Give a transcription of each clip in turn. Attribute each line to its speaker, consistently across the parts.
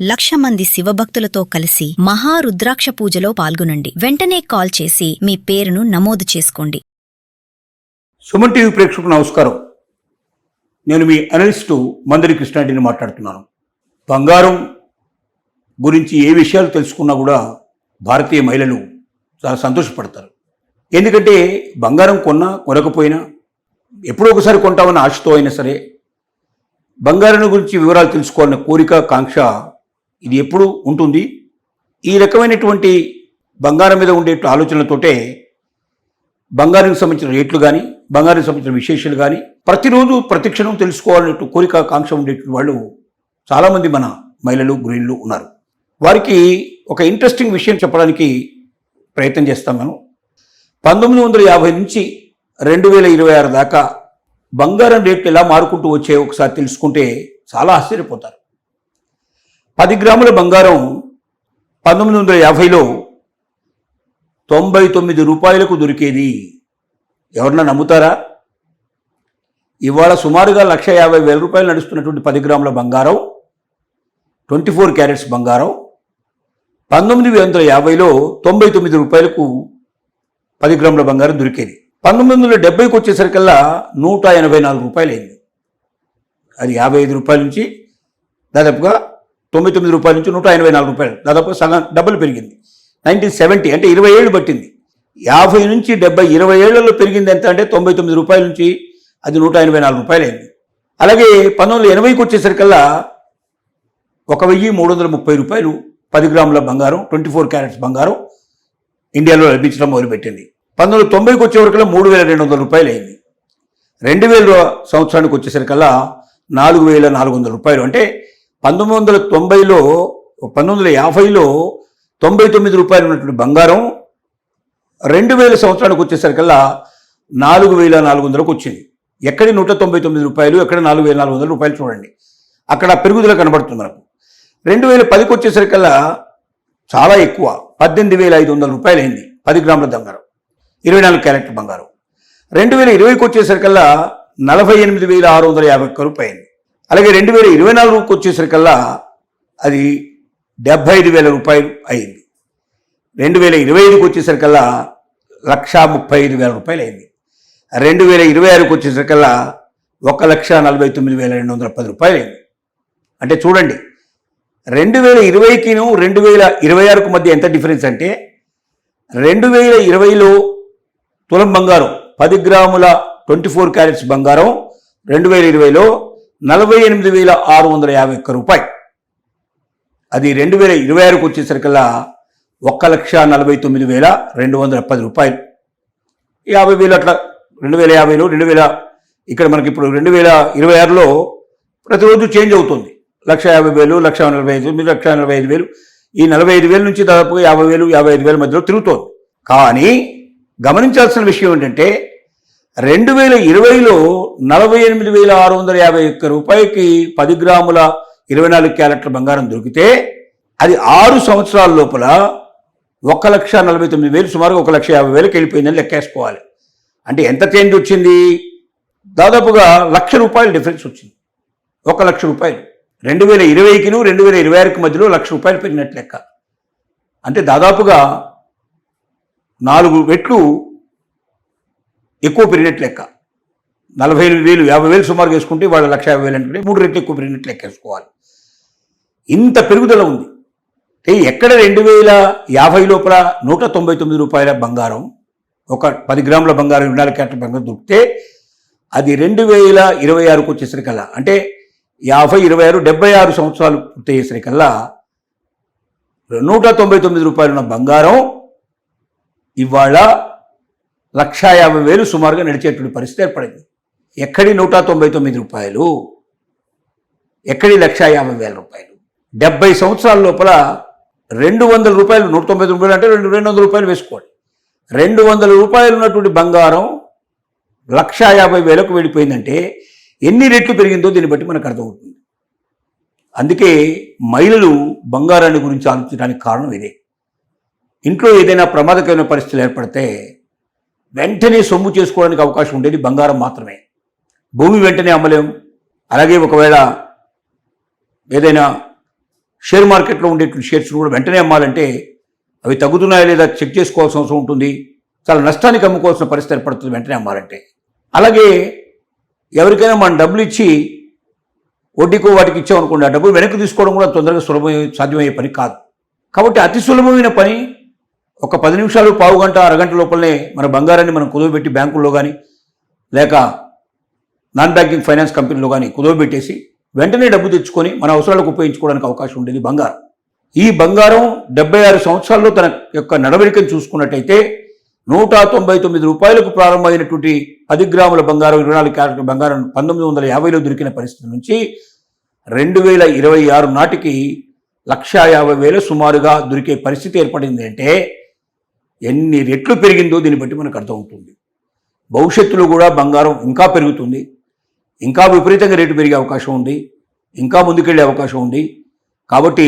Speaker 1: 1,00,000 మంది శివభక్తులతో కలిసి మహారుద్రాక్ష పూజలో పాల్గొనండి. వెంటనే కాల్ చేసి మీ పేరును నమోదు చేసుకోండి.
Speaker 2: సుమన్ టీవీ ప్రేక్షకులకు నమస్కారం. నేను మీ అనలిస్టు మందరి కృష్ణారెడ్డిని మాట్లాడుతున్నాను. బంగారం గురించి ఏ విషయాలు తెలుసుకున్నా కూడా భారతీయ మహిళలు చాలా సంతోషపడతారు. ఎందుకంటే బంగారం కొనకపోయినా ఎప్పుడో ఒకసారి కొంటామన్న ఆశతో అయినా సరే బంగారం గురించి వివరాలు తెలుసుకోవాలన్న కోరిక, కాంక్ష ఇది ఎప్పుడూ ఉంటుంది. ఈ రకమైనటువంటి బంగారం మీద ఉండే ఆలోచనలతోటే బంగారానికి సంబంధించిన రేట్లు కానీ, బంగారానికి సంబంధించిన విశేషాలు కానీ ప్రతిరోజు ప్రతిక్షణం తెలుసుకోవాలనే కోరిక, కాంక్ష ఉండేటువంటి వాళ్ళు చాలామంది మన మహిళలు, గృహిణులు ఉన్నారు. వారికి ఒక ఇంట్రెస్టింగ్ విషయం చెప్పడానికి ప్రయత్నం చేస్తాం. మనం 1950 నుంచి 2026 దాకా బంగారం రేట్లు ఎలా మారుకుంటూ వచ్చాయో ఒకసారి తెలుసుకుంటే చాలా ఆశ్చర్యపోతారు. 10 గ్రాముల బంగారం 1950లో 99 రూపాయలకు దొరికేది. ఎవరన్నా నమ్ముతారా? ఇవాళ సుమారుగా 1,50,000 రూపాయలు నడుస్తున్నటువంటి 10 గ్రాముల బంగారం, 24 క్యారెట్స్ బంగారం 1950లో 99 రూపాయలకు 10 గ్రాముల బంగారం దొరికేది. 1970కి వచ్చేసరికల్లా 184 రూపాయలు అయింది. అది 55 రూపాయల నుంచి దాదాపుగా 99 రూపాయల నుంచి 184 రూపాయలు, దాదాపు సగం డబ్బులు పెరిగింది. 1970 అంటే 20 ఏళ్ళు పట్టింది. 50 నుంచి 70 20 ఏళ్లలో పెరిగింది ఎంత అంటే 99 రూపాయల నుంచి అది 184 రూపాయలు అయింది. అలాగే 1980కి వచ్చేసరికల్లా 1,330 రూపాయలు 10 గ్రాముల బంగారం, 24 క్యారెట్స్ బంగారం ఇండియాలో లభించడం మొదలుపెట్టింది. 1990కి వచ్చేవరకల్లా 3,200 రూపాయలు అయింది. 2000 సంవత్సరానికి వచ్చేసరికల్లా 4,400 రూపాయలు. అంటే 1950లో 99 రూపాయలు ఉన్నటువంటి బంగారం 2000 సంవత్సరానికి వచ్చేసరికల్లా 4,400కు వచ్చింది. ఎక్కడి 199 రూపాయలు, ఎక్కడ 4,400 రూపాయలు చూడండి. అక్కడ పెరుగుదల కనబడుతుంది మనకు. 2010కి వచ్చేసరికల్లా చాలా ఎక్కువ 18,500 రూపాయలు అయింది 10 గ్రాముల బంగారం, 24 క్యారెట్ బంగారం. 2020కి వచ్చేసరికల్లా 48,651 రూపాయలు. అలాగే 2024కి వచ్చేసరికల్లా అది 75,000 రూపాయలు అయింది. 2025కి వచ్చేసరికల్లా 1,35,000 రూపాయలు అయింది. 2026కి వచ్చేసరికల్లా 1,49,210 రూపాయలు అయింది. అంటే చూడండి, 2020కిను 2026కు మధ్య ఎంత డిఫరెన్స్ అంటే 2020లో తులం బంగారం 10 గ్రాముల 24 క్యారెట్స్ బంగారం 2020లో 48,651 రూపాయలు. అది 2026కు వచ్చేసరికల్లా 1,49,210 రూపాయలు. 50,000 అట్లా 2050లో 2000 ఇక్కడ మనకి ఇప్పుడు 2026లో ప్రతిరోజు చేంజ్ అవుతుంది. 1,50,000, 1,45,000, 1,45,000, ఈ 45,000 నుంచి దాదాపుగా 50,000, 55,000 మధ్యలో తిరుగుతోంది. కానీ గమనించాల్సిన విషయం ఏంటంటే 2020లో 48,651 రూపాయలకి 10 గ్రాముల 24 క్యారెట్ల బంగారం దొరికితే అది 6 సంవత్సరాల లోపల 1,49,000, సుమారుగా 1,50,000కి వెళ్ళిపోయిందని లెక్కేసుకోవాలి. అంటే ఎంత చేంజ్ వచ్చింది? దాదాపుగా 1,00,000 రూపాయలు డిఫరెన్స్ వచ్చింది. 1,00,000 రూపాయలు 2020కిను 2026కి మధ్యలో 1,00,000 రూపాయలు పెరిగినట్టు లెక్క. అంటే దాదాపుగా 4 రెట్లు ఎక్కువ పెరిగినట్టు లెక్క. 45,000, 50,000 సుమారు వేసుకుంటే వాళ్ళు 1,50,000 అంటే 3 రెట్లు ఎక్కువ పెరిగినట్లు లెక్కేసుకోవాలి. ఇంత పెరుగుదల ఉంది. ఎక్కడ 2050 లోపల 199 రూపాయల బంగారం, ఒక 10 గ్రాముల బంగారం, 24 క్యారెట్ల బంగారం దొరికితే అది 2026కు వచ్చేసరికల్లా అంటే 50, 26, 76 సంవత్సరాలు పూర్తయ్యేసరికల్లా 199 రూపాయలు ఉన్న బంగారం ఇవాళ 1,50,000 సుమారుగా నడిచేటువంటి పరిస్థితి ఏర్పడింది. ఎక్కడి 199 రూపాయలు, ఎక్కడి 1,50,000 రూపాయలు. 70 సంవత్సరాల లోపల 200 రూపాయలు, 199 రూపాయలు అంటే 200 రూపాయలు వేసుకోండి. 200 రూపాయలు ఉన్నటువంటి బంగారం 1,50,000కు వెళ్ళిపోయిందంటే ఎన్ని రెట్లు పెరిగిందో దీన్ని బట్టి మనకు అర్థమవుతుంది. అందుకే మహిళలు బంగారాన్ని గురించి ఆలోచించడానికి కారణం ఇదే. ఇంట్లో ఏదైనా ప్రమాదకరమైన పరిస్థితులు ఏర్పడితే వెంటనే సొమ్ము చేసుకోవడానికి అవకాశం ఉండేది బంగారం మాత్రమే. భూమి వెంటనే అమ్మలేం. అలాగే ఒకవేళ ఏదైనా షేర్ మార్కెట్లో ఉండేటువంటి షేర్స్ కూడా వెంటనే అమ్మాలంటే అవి తగ్గుతున్నాయా లేదా చెక్ చేసుకోవాల్సిన అవసరం ఉంటుంది. చాలా నష్టానికి అమ్ముకోవాల్సిన పరిస్థితి ఏర్పడుతుంది వెంటనే అమ్మాలంటే. అలాగే ఎవరికైనా మనం డబ్బులు ఇచ్చి వడ్డీకో వాటికి ఇచ్చామనుకోండి, ఆ డబ్బులు వెనక్కి తీసుకోవడం కూడా తొందరగా సాధ్యమయ్యే పని కాదు. కాబట్టి అతి సులభమైన పని ఒక 10 నిమిషాలు, పావు గంట, అరగంట లోపలనే మన బంగారాన్ని మనం కుదవబెట్టి బ్యాంకుల్లో కానీ లేక నాన్ బ్యాంకింగ్ ఫైనాన్స్ కంపెనీలో కానీ కుదవబెట్టేసి వెంటనే డబ్బు తెచ్చుకొని మన అవసరాలకు ఉపయోగించుకోవడానికి అవకాశం ఉండేది బంగారం. ఈ బంగారం 76 సంవత్సరాల్లో తన యొక్క నడవడికను చూసుకున్నట్టయితే 199 రూపాయలకు ప్రారంభమైనటువంటి 10 గ్రాముల బంగారం, 24 క్యారెట్ల బంగారం 1950లో దొరికిన పరిస్థితి నుంచి 2026 నాటికి 1,50,000 సుమారుగా దొరికే పరిస్థితి ఏర్పడింది. అంటే ఎన్ని రెట్లు పెరిగిందో దీన్ని బట్టి మనకు అర్థమవుతుంది. భవిష్యత్తులో కూడా బంగారం ఇంకా పెరుగుతుంది, ఇంకా విపరీతంగా రేటు పెరిగే అవకాశం ఉంది, ఇంకా ముందుకెళ్లే అవకాశం ఉంది. కాబట్టి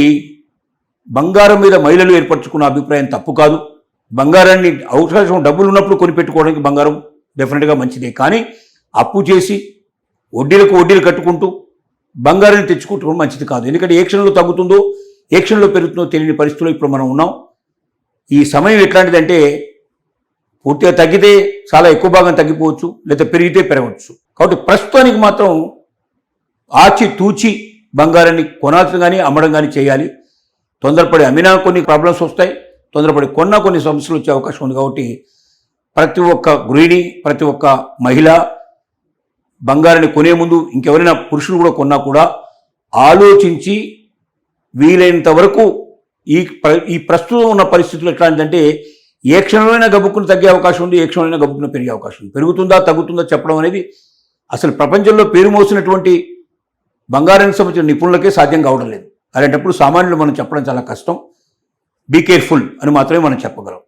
Speaker 2: బంగారం మీద మహిళలు ఏర్పరచుకున్న అభిప్రాయం తప్పు కాదు. బంగారాన్ని అవకాశం డబ్బులు ఉన్నప్పుడు కొనిపెట్టుకోవడానికి బంగారం డెఫినెట్గా మంచిదే. కానీ అప్పు చేసి వడ్డీలకు వడ్డీలు కట్టుకుంటూ బంగారాన్ని తెచ్చుకుంటూ మంచిది కాదు. ఎందుకంటే ఏ క్షణంలో తగ్గుతుందో ఏ క్షణంలో పెరుగుతుందో తెలియని పరిస్థితుల్లో ఇప్పుడు మనం ఉన్నాం. ఈ సమయం ఎట్లాంటిదంటే పూర్తిగా తగ్గితే చాలా ఎక్కువ భాగం తగ్గిపోవచ్చు, లేదా పెరిగితే పెరగవచ్చు. కాబట్టి ప్రస్తుతానికి మాత్రం ఆచి తూచి బంగారాన్ని కొనాల్సిన కానీ అమ్మడం కానీ చేయాలి. తొందరపడి అమ్మినా కొన్ని ప్రాబ్లమ్స్ వస్తాయి, తొందరపడి కొన్నా కొన్ని సమస్యలు వచ్చే అవకాశం ఉంది. కాబట్టి ప్రతి ఒక్క గృహిణి, ప్రతి ఒక్క మహిళ బంగారాన్ని కొనే ముందు ఇంకెవరైనా పురుషులు కూడా కొన్నా కూడా ఆలోచించి వీలైనంత వరకు ఈ ప్రస్తుతం ఉన్న పరిస్థితులు ఎట్లాంటిదంటే ఏ క్షణమైనా గబుక్కును తగ్గే అవకాశం ఉంది, ఏ క్షణమైనా గబుక్కును పెరిగే అవకాశం ఉంది. పెరుగుతుందా తగ్గుతుందా చెప్పడం అనేది అసలు ప్రపంచంలో పేరు మోసినటువంటి బంగారానికి సంబంధించిన నిపుణులకే సాధ్యం కావడం లేదు. అలాంటప్పుడు సామాన్యులు మనం చెప్పడం చాలా కష్టం. బీ కేర్ఫుల్ అని మాత్రమే మనం చెప్పగలం.